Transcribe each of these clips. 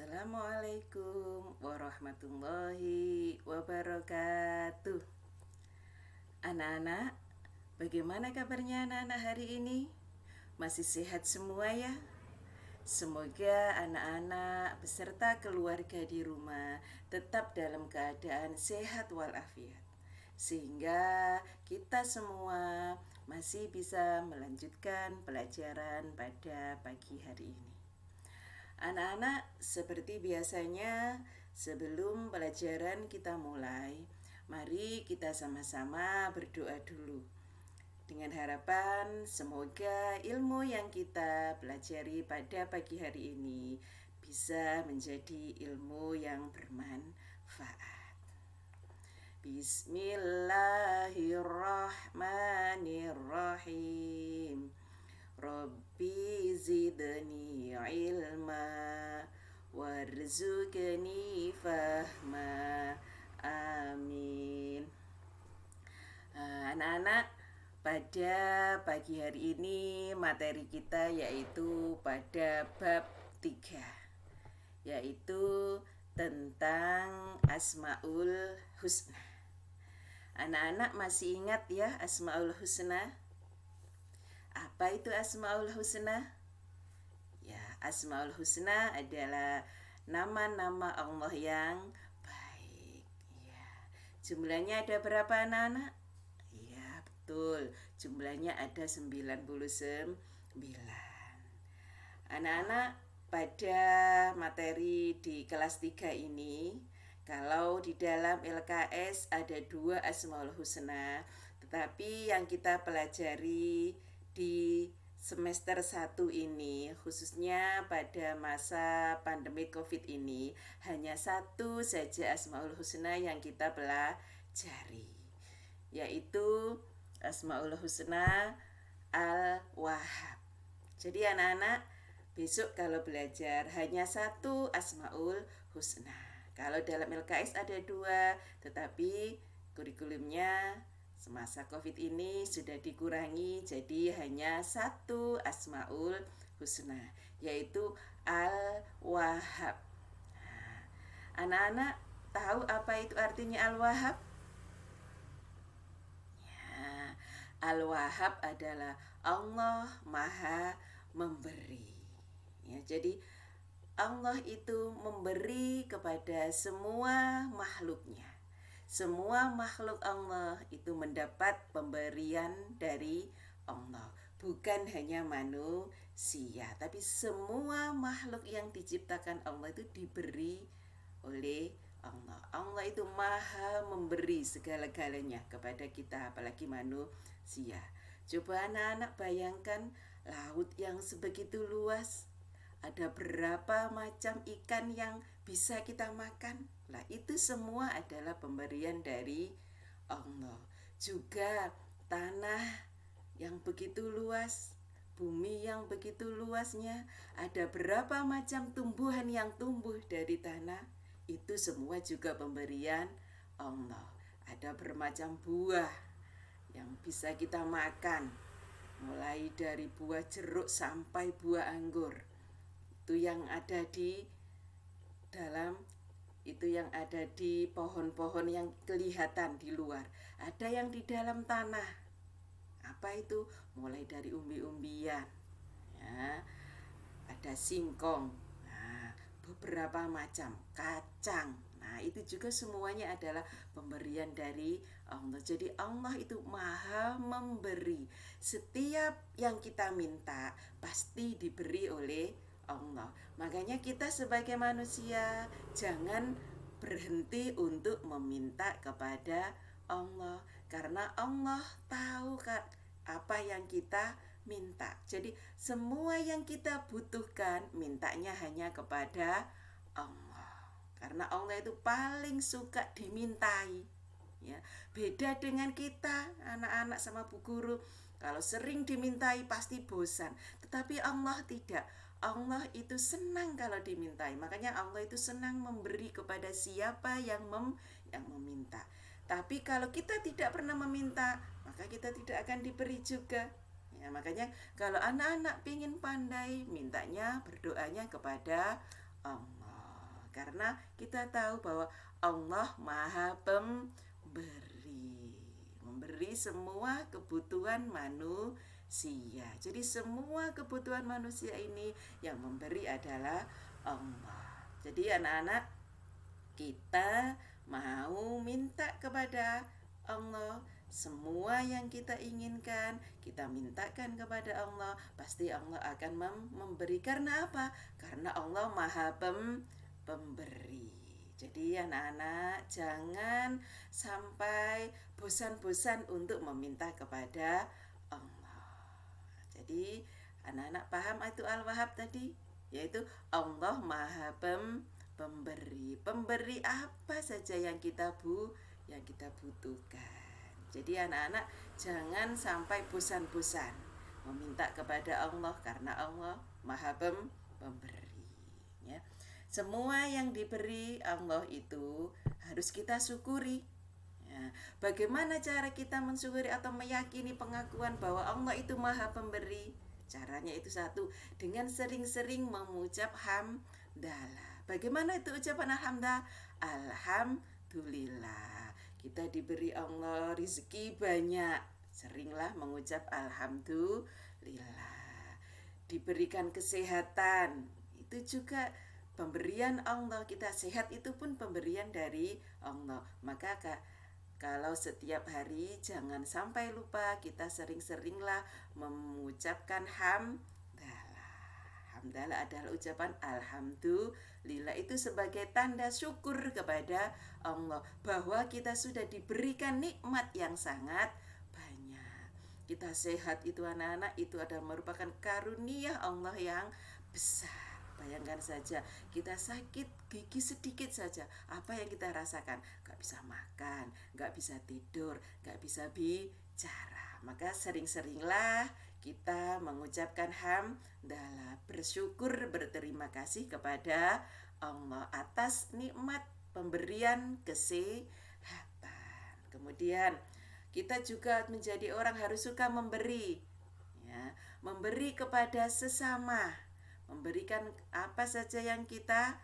Assalamualaikum warahmatullahi wabarakatuh. Anak-anak, bagaimana kabarnya anak-anak hari ini? Masih sehat semua ya? Semoga anak-anak beserta keluarga di rumah tetap dalam keadaan sehat walafiat, sehingga kita semua masih bisa melanjutkan pelajaran pada pagi hari ini. Anak-anak, seperti biasanya, sebelum pelajaran kita mulai, mari kita sama-sama berdoa dulu. Dengan harapan semoga ilmu yang kita pelajari pada pagi hari ini bisa menjadi ilmu yang bermanfaat. Bismillahirrahmanirrahim. Rabbi zidni ilma warzuqni fahma. Amin. Anak-anak, pada pagi hari ini materi kita yaitu pada bab 3, yaitu tentang Asmaul Husna. Anak-anak masih ingat ya Asmaul Husna? Apa itu Asmaul Husna? Ya, Asmaul Husna adalah nama-nama Allah yang baik. Ya. Jumlahnya ada berapa anak-anak? Iya, betul. Jumlahnya ada 99. Anak-anak, pada materi di kelas 3 ini, kalau di dalam LKS ada 2 Asmaul Husna, tetapi yang kita pelajari di semester 1 ini, khususnya pada masa pandemi COVID ini, hanya 1 saja Asmaul Husna yang kita pelajari, yaitu Asmaul Husna Al-Wahhab. Jadi anak-anak, besok kalau belajar hanya 1 Asmaul Husna. Kalau dalam LKS ada 2, tetapi kurikulumnya semasa COVID ini sudah dikurangi, jadi hanya 1 Asmaul Husna, yaitu Al-Wahhab. Anak-anak tahu apa itu artinya Al-Wahhab? Ya, Al-Wahhab adalah Allah Maha Memberi. Ya, jadi Allah itu memberi kepada semua makhluknya. Semua makhluk Allah itu mendapat pemberian dari Allah. Bukan hanya manusia, tapi semua makhluk yang diciptakan Allah itu diberi oleh Allah. Allah itu maha memberi segala-galanya kepada kita, apalagi manusia. Coba anak-anak bayangkan laut yang sebegitu luas. Ada berapa macam ikan yang bisa kita makan? Lah itu semua adalah pemberian dari Allah. Juga tanah yang begitu luas, bumi yang begitu luasnya, ada berapa macam tumbuhan yang tumbuh dari tanah? Itu semua juga pemberian Allah. Ada bermacam buah yang bisa kita makan, mulai dari buah jeruk sampai buah anggur. Itu yang ada di dalam, itu yang ada di pohon-pohon yang kelihatan di luar. Ada yang di dalam tanah. Apa itu? Mulai dari umbi-umbian, ya, ada singkong, nah, beberapa macam kacang. Nah, itu juga semuanya adalah pemberian dari Allah. Jadi Allah itu maha memberi. Setiap yang kita minta pasti diberi oleh Allah. Makanya kita sebagai manusia jangan berhenti untuk meminta kepada Allah, karena Allah tahu kan apa yang kita minta. Jadi semua yang kita butuhkan mintanya hanya kepada Allah, karena Allah itu paling suka dimintai. Ya, beda dengan kita anak-anak sama bu guru. Kalau sering dimintai pasti bosan, tetapi Allah tidak. Allah itu senang kalau dimintai. Makanya Allah itu senang memberi kepada siapa yang meminta. Tapi kalau kita tidak pernah meminta, maka kita tidak akan diberi juga. Ya, makanya kalau anak-anak ingin pandai, mintanya, berdoanya kepada Allah. karena kita tahu bahwa Allah Maha Pemberi, memberi semua kebutuhan manusia. Jadi semua kebutuhan manusia ini yang memberi adalah Allah. Jadi anak-anak, kita mau minta kepada Allah semua yang kita inginkan, kita mintakan kepada Allah, pasti Allah akan memberi. Karena apa? Karena Allah Maha Pemberi. Jadi anak-anak, jangan sampai bosan-bosan untuk meminta kepada Allah. Jadi anak-anak paham itu Al-Wahhab tadi? Yaitu Allah Maha Pemberi. Pemberi apa saja yang kita butuhkan. Jadi anak-anak jangan sampai bosan-bosan meminta kepada Allah, karena Allah Maha Pemberi, ya. Semua yang diberi Allah itu harus kita syukuri. Ya. Bagaimana cara kita mensyukuri atau meyakini pengakuan bahwa Allah itu Maha Pemberi? Caranya itu satu, dengan sering-sering mengucap hamdalah. Bagaimana itu ucapan alhamdulillah? Alhamdulillah, kita diberi Allah rezeki banyak, seringlah mengucap alhamdulillah. Diberikan kesehatan, itu juga pemberian Allah. Kita sehat itu pun pemberian dari Allah. Maka kalau setiap hari jangan sampai lupa, kita sering-seringlah mengucapkan hamdalah. Hamdalah adalah ucapan alhamdulillah, itu sebagai tanda syukur kepada Allah bahwa kita sudah diberikan nikmat yang sangat banyak. Kita sehat itu anak-anak, itu adalah merupakan karunia Allah yang besar. Bayangkan saja, kita sakit gigi sedikit saja, apa yang kita rasakan? Gak bisa makan, gak bisa tidur, gak bisa bicara. Maka sering-seringlah kita mengucapkan hamdalah, bersyukur, berterima kasih kepada Allah atas nikmat pemberian kesehatan. Kemudian kita juga menjadi orang harus suka memberi, ya, memberi kepada sesama, memberikan apa saja yang kita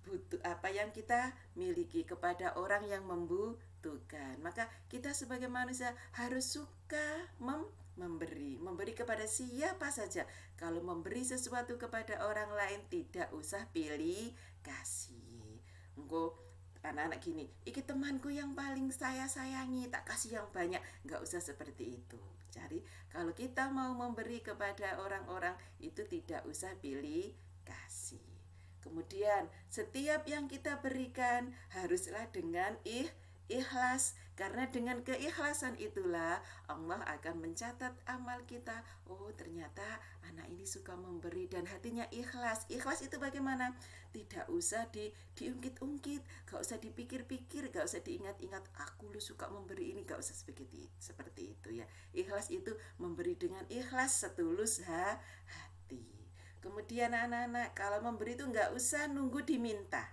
butuh, apa yang kita miliki kepada orang yang membutuhkan. Maka kita sebagai manusia harus suka memberi kepada siapa saja. Kalau memberi sesuatu kepada orang lain, tidak usah pilih kasih. Engko anak-anak gini, iki temanku yang paling saya sayangi, tak kasih yang banyak. Nggak usah seperti itu. Jadi kalau kita mau memberi kepada orang-orang, itu tidak usah pilih kasih. Kemudian setiap yang kita berikan haruslah dengan ikhlas, karena dengan keikhlasan itulah Allah akan mencatat amal kita. Oh, ternyata anak ini suka memberi dan hatinya ikhlas. Ikhlas itu bagaimana? Tidak usah diungkit-ungkit, gak usah dipikir-pikir, gak usah diingat-ingat, aku lu suka memberi ini, gak usah seperti itu ya. Ikhlas itu memberi dengan ikhlas, setulus hati. Kemudian anak-anak, kalau memberi itu gak usah nunggu diminta.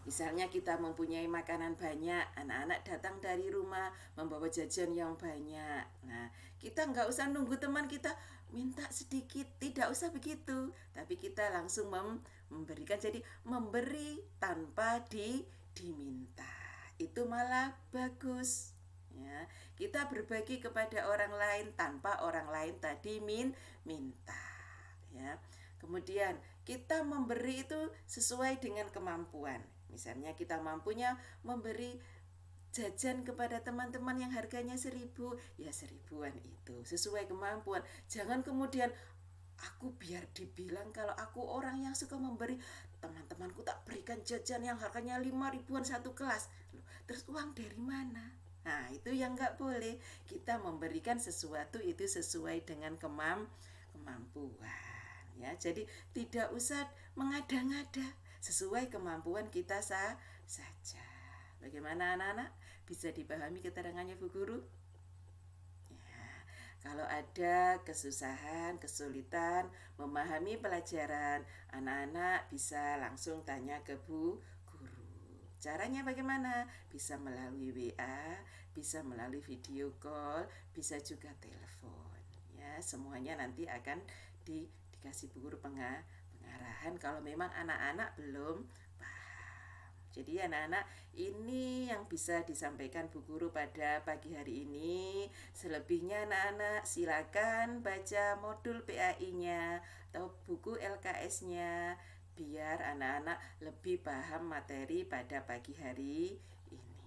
Misalnya kita mempunyai makanan banyak, anak-anak datang dari rumah membawa jajan yang banyak. Nah, kita nggak usah nunggu teman kita minta sedikit, tidak usah begitu. Tapi kita langsung memberikan. Jadi memberi tanpa diminta, itu malah bagus. Ya, kita berbagi kepada orang lain tanpa orang lain tadi minta. Ya, kemudian kita memberi itu sesuai dengan kemampuan. Misalnya kita mampunya memberi jajan kepada teman-teman yang harganya 1.000, ya 1.000-an itu sesuai kemampuan. Jangan kemudian aku biar dibilang kalau aku orang yang suka memberi, teman-temanku tak berikan jajan yang harganya 5.000-an satu kelas. Loh, terus uang dari mana? Nah, itu yang gak boleh. Kita memberikan sesuatu itu sesuai dengan kemampuan. Ya, jadi tidak usah mengada-ngada, sesuai kemampuan kita saja. Bagaimana anak-anak? Bisa dipahami keterangannya Bu Guru? Ya, kalau ada kesusahan, kesulitan memahami pelajaran, anak-anak bisa langsung tanya ke Bu Guru. Caranya bagaimana? Bisa melalui WA, bisa melalui video call, bisa juga telepon. Ya, semuanya nanti akan dikasih Bu Guru pengarahan. arahan kalau memang anak-anak belum paham. Jadi anak-anak, ini yang bisa disampaikan Bu Guru pada pagi hari ini. Selebihnya anak-anak silakan baca modul PAI-nya atau buku LKS-nya biar anak-anak lebih paham materi pada pagi hari ini.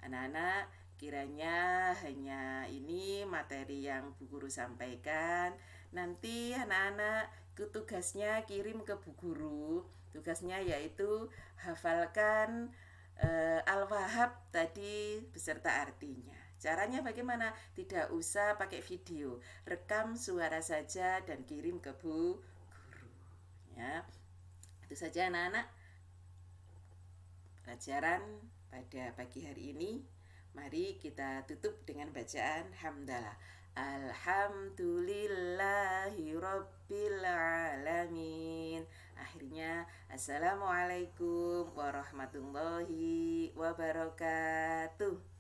Anak-anak, kiranya hanya ini materi yang Bu Guru sampaikan. Nanti anak-anak tugasnya kirim ke Bu Guru. Tugasnya yaitu hafalkan Al-Wahhab tadi beserta artinya. Caranya bagaimana? Tidak usah pakai video, rekam suara saja dan kirim ke Bu Guru. Ya, itu saja anak-anak pelajaran pada pagi hari ini. Mari kita tutup dengan bacaan hamdalah. Alhamdulillahi Rabbil Alamin. Akhirnya, Assalamualaikum warahmatullahi wabarakatuh.